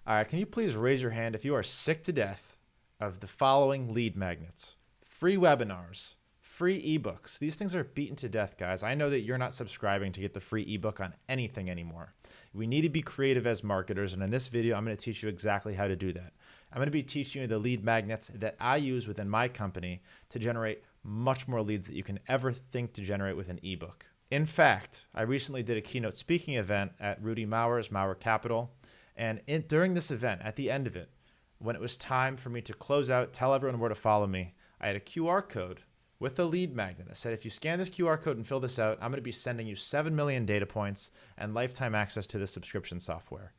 All right, can you please raise your hand if you are sick to death of the following lead magnets? Free webinars, free ebooks. These things are beaten to death, guys. I know that you're not subscribing to get the free ebook on anything anymore. We need to be creative as marketers, and in this video, I'm going to teach you exactly how to do that. I'm going to be teaching you the lead magnets that I use within my company to generate much more leads that you can ever think to generate with an ebook. In fact, I recently did a keynote speaking event at Rudy Mauer's Mauer Capital, and during this event, at the end of it, when it was time for me to close out, tell everyone where to follow me, I had a QR code with a lead magnet. I said, if you scan this QR code and fill this out, I'm going to be sending you 7 million data points and lifetime access to this subscription software.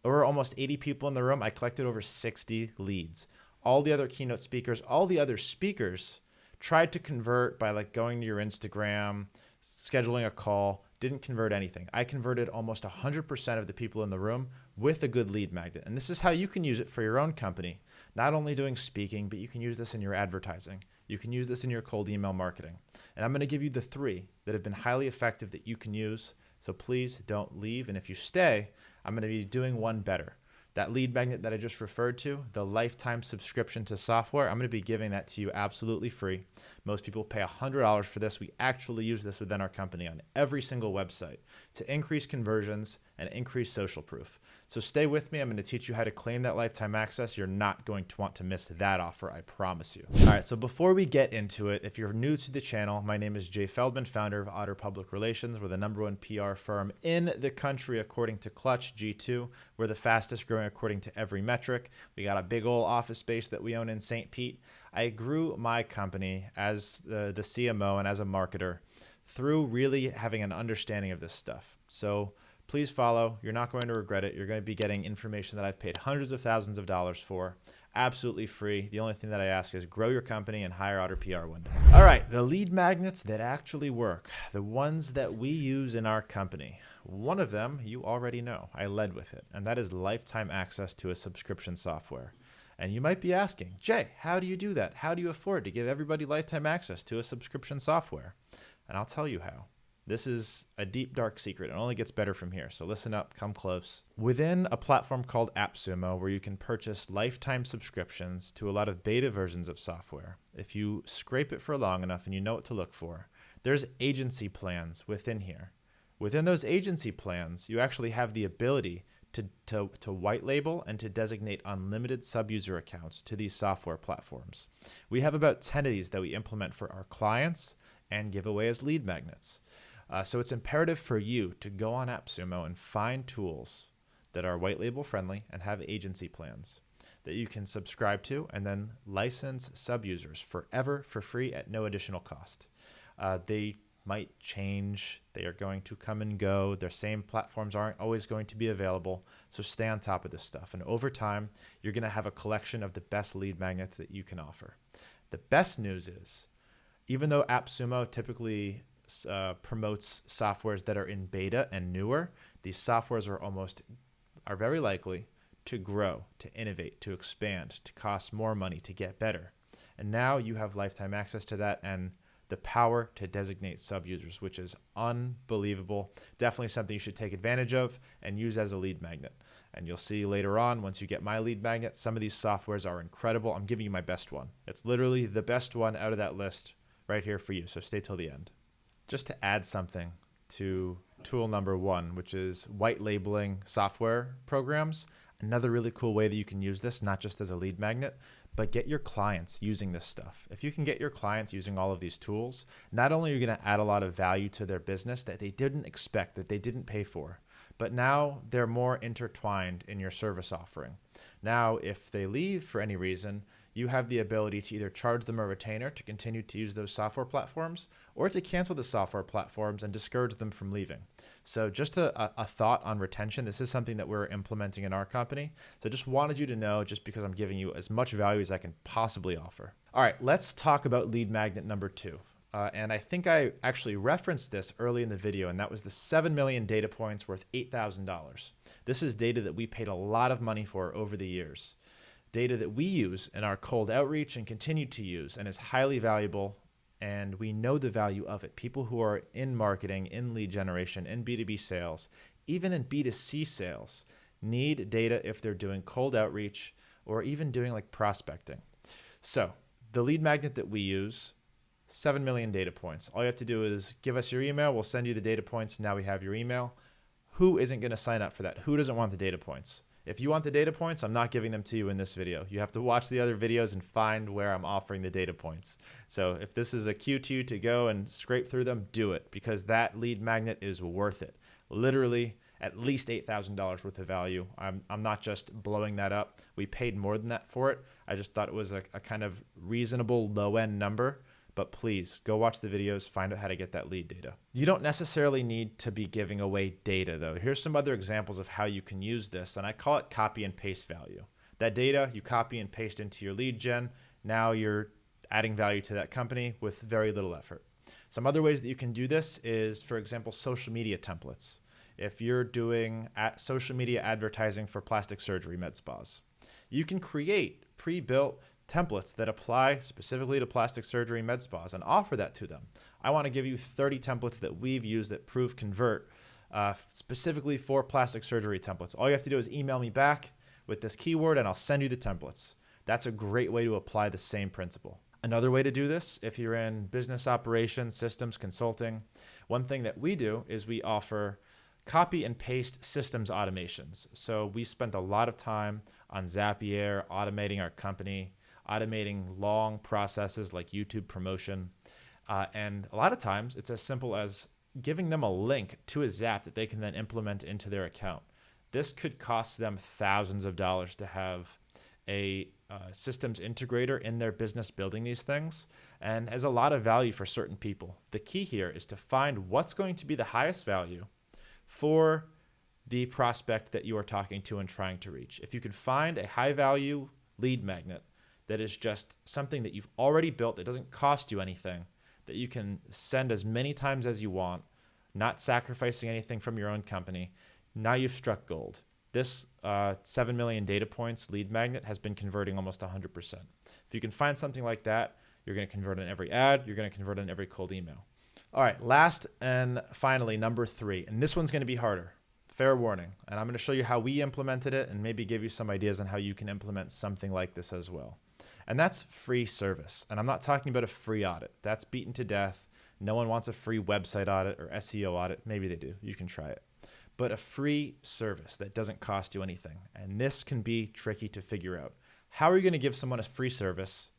There were almost 80 people in the room. I collected over 60 leads. All the other keynote speakers, all the other speakers tried to convert by going to your Instagram, scheduling a call, didn't convert anything. I converted almost 100% of the people in the room with a good lead magnet. And this is how you can use it for your own company. Not only doing speaking, but you can use this in your advertising. You can use this in your cold email marketing. And I'm going to give you the 3 that have been highly effective that you can use. So please don't leave. And if you stay, I'm going to be doing one better. That lead magnet that I just referred to, the lifetime subscription to software, I'm going to be giving that to you absolutely free. Most people pay $100 for this. We actually use this within our company on every single website to increase conversions and increase social proof. So stay with me. I'm going to teach you how to claim that lifetime access. You're not going to want to miss that offer, I promise you. All right, so before we get into it, if you're new to the channel, my name is Jay Feldman, founder of Otter Public Relations. We're the #1 PR firm in the country according to Clutch G2. We're the fastest growing according to every metric. We got a big old office space that we own in St. Pete. I grew my company as the CMO and as a marketer through really having an understanding of this stuff. So please follow. You're not going to regret it. You're going to be getting information that I've paid hundreds of thousands of dollars for, absolutely free. The only thing that I ask is grow your company and hire Otter PR one day. All right, the lead magnets that actually work, the ones that we use in our company. One of them you already know. I led with it, and that is lifetime access to a subscription software. And you might be asking, Jay, how do you do that? How do you afford to give everybody lifetime access to a subscription software? And I'll tell you how. This is a deep, dark secret. It only gets better from here. So listen up, come close. Within a platform called AppSumo, where you can purchase lifetime subscriptions to a lot of beta versions of software, if you scrape it for long enough and you know what to look for, there's agency plans within here. Within those agency plans, you actually have the ability to white label and to designate unlimited sub-user accounts to these software platforms. We have about 10 of these that we implement for our clients and give away as lead magnets. So it's imperative for you to go on AppSumo and find tools that are white label friendly and have agency plans that you can subscribe to and then license sub-users forever for free at no additional cost. They might change. They are going to come and go. Their same platforms aren't always going to be available. So stay on top of this stuff. And over time, you're going to have a collection of the best lead magnets that you can offer. The best news is, even though AppSumo typically promotes softwares that are in beta and newer, these softwares are very likely to grow, to innovate, to expand, to cost more money, to get better. And now you have lifetime access to that and the power to designate sub-users, which is unbelievable. Definitely something you should take advantage of and use as a lead magnet. And you'll see later on, once you get my lead magnet, some of these softwares are incredible. I'm giving you my best one. It's literally the best one out of that list right here for you. So stay till the end. Just to add something to tool number 1, which is white labeling software programs. Another really cool way that you can use this, not just as a lead magnet, but get your clients using this stuff. If you can get your clients using all of these tools, not only are you going to add a lot of value to their business that they didn't expect, that they didn't pay for, but now they're more intertwined in your service offering. Now, if they leave for any reason, you have the ability to either charge them a retainer to continue to use those software platforms or to cancel the software platforms and discourage them from leaving. So just a thought on retention. This is something that we're implementing in our company. So just wanted you to know, just because I'm giving you as much value as I can possibly offer. All right, let's talk about lead magnet number 2. And I think I actually referenced this early in the video, and that was the 7 million data points worth $8,000. This is data that we paid a lot of money for over the years. Data that we use in our cold outreach and continue to use and is highly valuable, and we know the value of it. People who are in marketing, in lead generation, in B2B sales, even in B2C sales, need data if they're doing cold outreach or even doing like prospecting. So the lead magnet that we use, 7 million data points. All you have to do is give us your email. We'll send you the data points. Now we have your email. Who isn't going to sign up for that? Who doesn't want the data points? If you want the data points, I'm not giving them to you in this video. You have to watch the other videos and find where I'm offering the data points. So if this is a cue to you to go and scrape through them, do it, because that lead magnet is worth it. Literally at least $8,000 worth of value. I'm not just blowing that up. We paid more than that for it. I just thought it was a kind of reasonable low end number. But please go watch the videos, find out how to get that lead data. You don't necessarily need to be giving away data though. Here's some other examples of how you can use this, and I call it copy and paste value. That data you copy and paste into your lead gen. Now you're adding value to that company with very little effort. Some other ways that you can do this is, for example, social media templates. If you're doing social media advertising for plastic surgery med spas, you can create pre-built templates that apply specifically to plastic surgery med spas and offer that to them. I want to give you 30 templates that we've used that prove convert specifically for plastic surgery templates. All you have to do is email me back with this keyword and I'll send you the templates. That's a great way to apply the same principle. Another way to do this, if you're in business operations, systems, consulting, one thing that we do is we offer copy and paste systems automations. So we spent a lot of time on Zapier automating our company, automating long processes like YouTube promotion. And a lot of times it's as simple as giving them a link to a Zap that they can then implement into their account. This could cost them thousands of dollars to have a systems integrator in their business building these things, and has a lot of value for certain people. The key here is to find what's going to be the highest value for the prospect that you are talking to and trying to reach. If you can find a high value lead magnet that is just something that you've already built that doesn't cost you anything, that you can send as many times as you want, not sacrificing anything from your own company, now you've struck gold. This 7 million data points lead magnet has been converting almost 100%. If you can find something like that, you're going to convert on every ad, you're going to convert on every cold email. All right, last and finally, number 3, and this one's going to be harder. Fair warning. And I'm going to show you how we implemented it and maybe give you some ideas on how you can implement something like this as well. And that's free service. And I'm not talking about a free audit. That's beaten to death. No one wants a free website audit or SEO audit. Maybe they do. You can try it. But a free service that doesn't cost you anything. And this can be tricky to figure out. How are you going to give someone a free service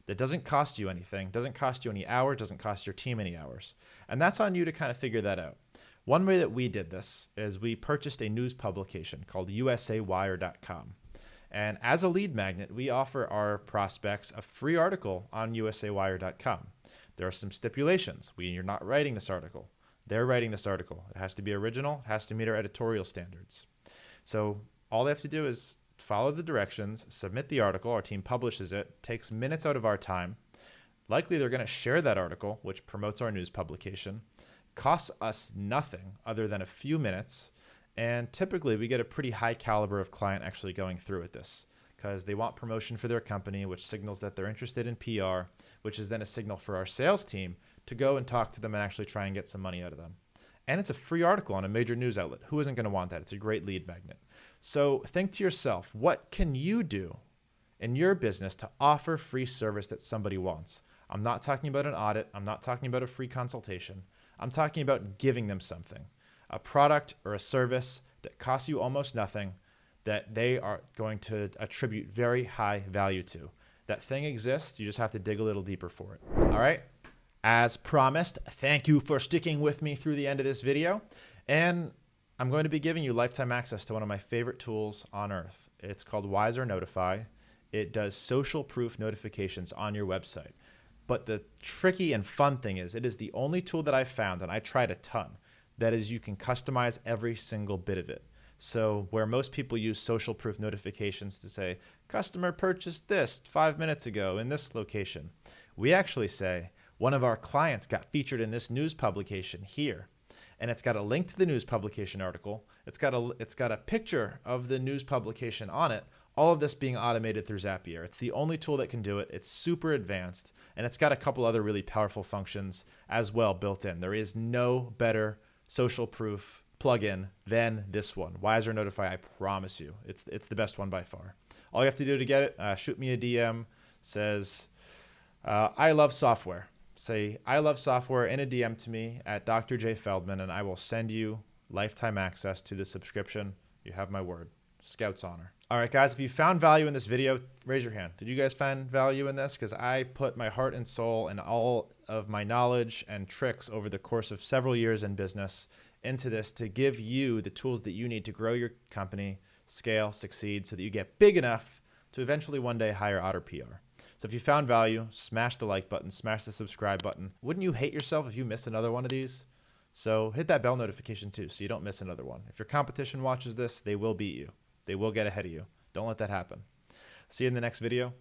that doesn't cost you anything, doesn't cost you any hours, doesn't cost your team any hours? And that's on you to kind of figure that out. One way that we did this is we purchased a news publication called usawire.com. And as a lead magnet, we offer our prospects a free article on usawire.com. There are some stipulations. You're not writing this article. They're writing this article. It has to be original. It has to meet our editorial standards. So all they have to do is follow the directions, submit the article. Our team publishes it, takes minutes out of our time. Likely they're going to share that article, which promotes our news publication. Costs us nothing other than a few minutes. And typically we get a pretty high caliber of client actually going through with this because they want promotion for their company, which signals that they're interested in PR, which is then a signal for our sales team to go and talk to them and actually try and get some money out of them. And it's a free article on a major news outlet. Who isn't going to want that? It's a great lead magnet. So think to yourself, what can you do in your business to offer free service that somebody wants? I'm not talking about an audit. I'm not talking about a free consultation. I'm talking about giving them something, a product or a service that costs you almost nothing that they are going to attribute very high value to. That thing exists. You just have to dig a little deeper for it. All right. As promised, thank you for sticking with me through the end of this video. And I'm going to be giving you lifetime access to one of my favorite tools on earth. It's called Wiser Notify. It does social proof notifications on your website. But the tricky and fun thing is it is the only tool that I've found, and I tried a ton, that is you can customize every single bit of it. So where most people use social proof notifications to say, customer purchased this 5 minutes ago in this location, we actually say, one of our clients got featured in this news publication here. And it's got a link to the news publication article. It's got a picture of the news publication on it. All of this being automated through Zapier. It's the only tool that can do it. It's super advanced. And it's got a couple other really powerful functions as well built in. There is no better social proof plugin than this one. Wiser Notify, I promise you. It's the best one by far. All you have to do to get it, shoot me a DM, says, I love software. Say, I love software in a DM to me at Dr. J. Feldman, and I will send you lifetime access to the subscription. You have my word. Scout's honor. All right, guys, if you found value in this video, raise your hand. Did you guys find value in this? Because I put my heart and soul and all of my knowledge and tricks over the course of several years in business into this to give you the tools that you need to grow your company, scale, succeed, so that you get big enough to eventually one day hire Otter PR. So if you found value, smash the like button, smash the subscribe button. Wouldn't you hate yourself if you miss another one of these? So hit that bell notification too, so you don't miss another one. If your competition watches this, they will beat you. They will get ahead of you. Don't let that happen. See you in the next video.